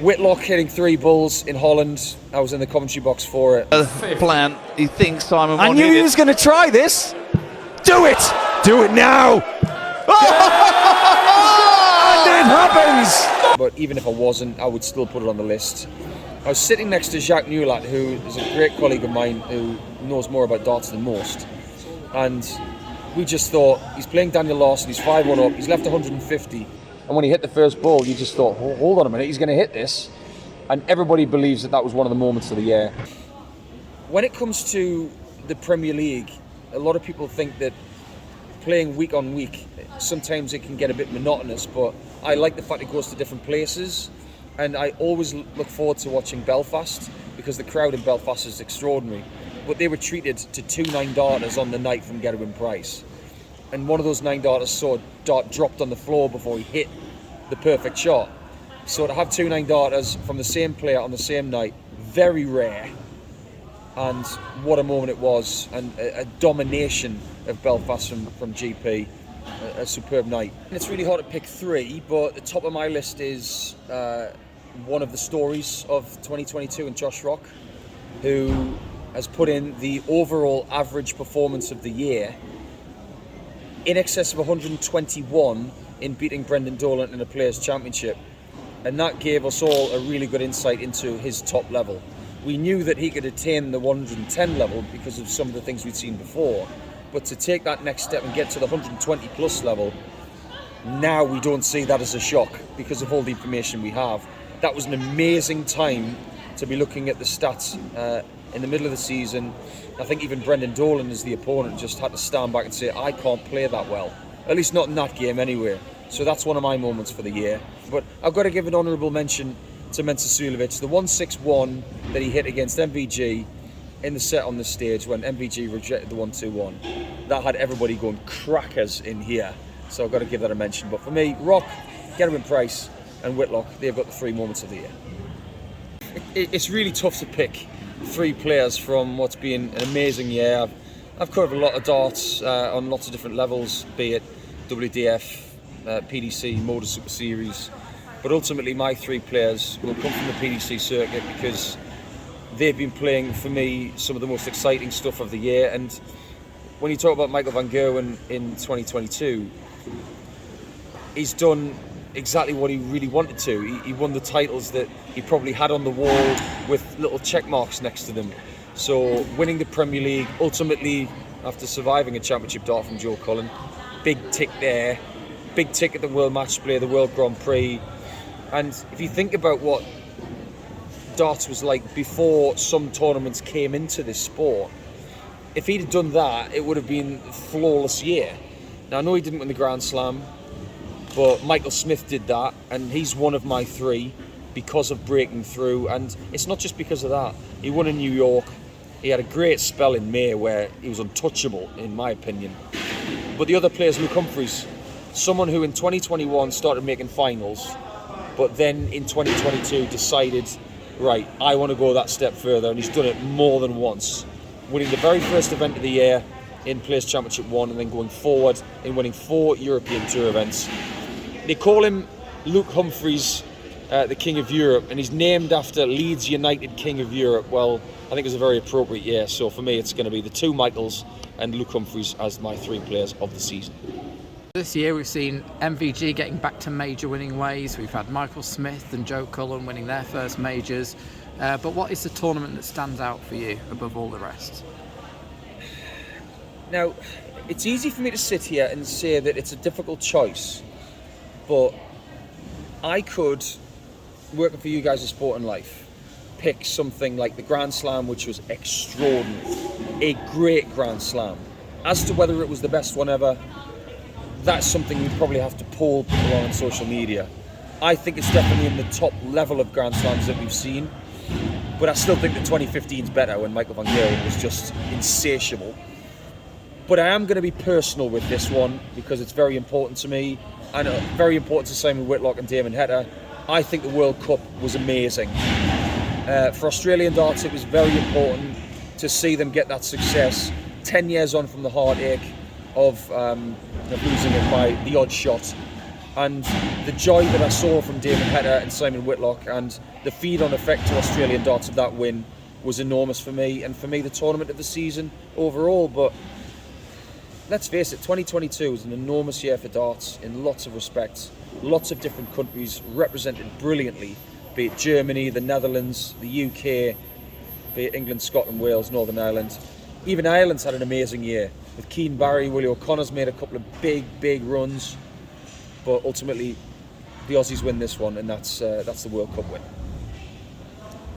Whitlock hitting 3 bulls in Holland. I was in the commentary box for it. Plan. He thinks Simon I won't knew hit he it. was going to try this. Do it! Do it now! And it happens! But even if I wasn't, I would still put it on the list. I was sitting next to Jacques Newlat, who is a great colleague of mine who knows more about darts than most. And we just thought, he's playing Daniel Lawson, he's 5-1 up, he's left 150. And when he hit the first ball, you just thought, hold on a minute, he's going to hit this. And everybody believes that that was one of the moments of the year. When it comes to the Premier League, a lot of people think that playing week on week, sometimes it can get a bit monotonous, but I like the fact it goes to different places. And I always look forward to watching Belfast because the crowd in Belfast is extraordinary. But they were treated to 2 9-darters on the night from Gerwyn Price. And one of those 9-darters saw a dart dropped on the floor before he hit the perfect shot. So to have 2 9-darters from the same player on the same night, very rare. And what a moment it was, and a domination of Belfast from GP. A superb night. It's really hard to pick 3, but the top of my list is one of the stories of 2022 in Josh Rock, who has put in the overall average performance of the year in excess of 121 in beating Brendan Dolan in a Players' Championship. And that gave us all a really good insight into his top level. We knew that he could attain the 110 level because of some of the things we'd seen before. But to take that next step and get to the 120 plus level, now we don't see that as a shock because of all the information we have. That was an amazing time to be looking at the stats in the middle of the season. I think even Brendan Dolan, as the opponent, just had to stand back and say, I can't play that well. At least not in that game anyway. So that's one of my moments for the year. But I've got to give an honourable mention to Mensur Suljovic. The 161 that he hit against MVG in the set on the stage when MVG rejected the 1-2-1, that had everybody going crackers in here. So I've got to give that a mention. But for me, Rock, Gerwyn Price and Whitlock, they've got the 3 moments of the year. It's really tough to pick 3 players from what's been an amazing year. I've covered a lot of darts on lots of different levels, be it WDF, PDC, Motor Super Series. But ultimately my 3 players will come from the PDC circuit because they've been playing, for me, some of the most exciting stuff of the year. And when you talk about Michael van Gerwen in 2022, he's done exactly what he really wanted to. He won the titles that he probably had on the wall with little check marks next to them. So winning the Premier League, ultimately, after surviving a championship dart from Joe Cullen, big tick there, big tick at the World Match Play, the World Grand Prix. And if you think about what darts was like before some tournaments came into this sport, if he'd have done that, it would have been a flawless year. Now, I know he didn't win the Grand Slam, but Michael Smith did that, and he's one of my 3 because of breaking through. And it's not just because of that. He won in New York. He had a great spell in May where he was untouchable, in my opinion. But the other players, Luke Humphries, someone who in 2021 started making finals, but then in 2022 decided, right, I want to go that step further, and he's done it more than once, winning the very first event of the year in Players' Championship 1 and then going forward in winning 4 European Tour events. They call him Luke Humphries, the King of Europe, and he's named after Leeds United King of Europe. Well, I think it was a very appropriate year, so for me it's going to be the 2 Michaels and Luke Humphries as my 3 players of the season. This year we've seen MVG getting back to major winning ways. We've had Michael Smith and Joe Cullen winning their first majors. But what is the tournament that stands out for you above all the rest? Now, it's easy for me to sit here and say that it's a difficult choice, but I could, working for you guys in Sport and Life, pick something like the Grand Slam, which was extraordinary, a great Grand Slam. As to whether it was the best one ever, that's something you'd probably have to poll people on social media. I think it's definitely in the top level of Grand Slams that we've seen, but I still think that 2015 is better when Michael van Gerwen was just insatiable. But I am going to be personal with this one because it's very important to me and very important to Simon Whitlock and Damon Heta. I think the World Cup was amazing. For Australian darts, it was very important to see them get that success 10 years on from the heartache of losing it by the odd shot. And the joy that I saw from Damon Heta and Simon Whitlock, and the feed-on effect to Australian darts of that win, was enormous for me, and for me the tournament of the season overall. But let's face it, 2022 was an enormous year for darts in lots of respects. Lots of different countries represented brilliantly, be it Germany, the Netherlands, the UK, be it England, Scotland, Wales, Northern Ireland. Even Ireland's had an amazing year, with Keane Barry, Willie O'Connor's made a couple of big runs, but ultimately the Aussies win this one, and that's the World Cup win.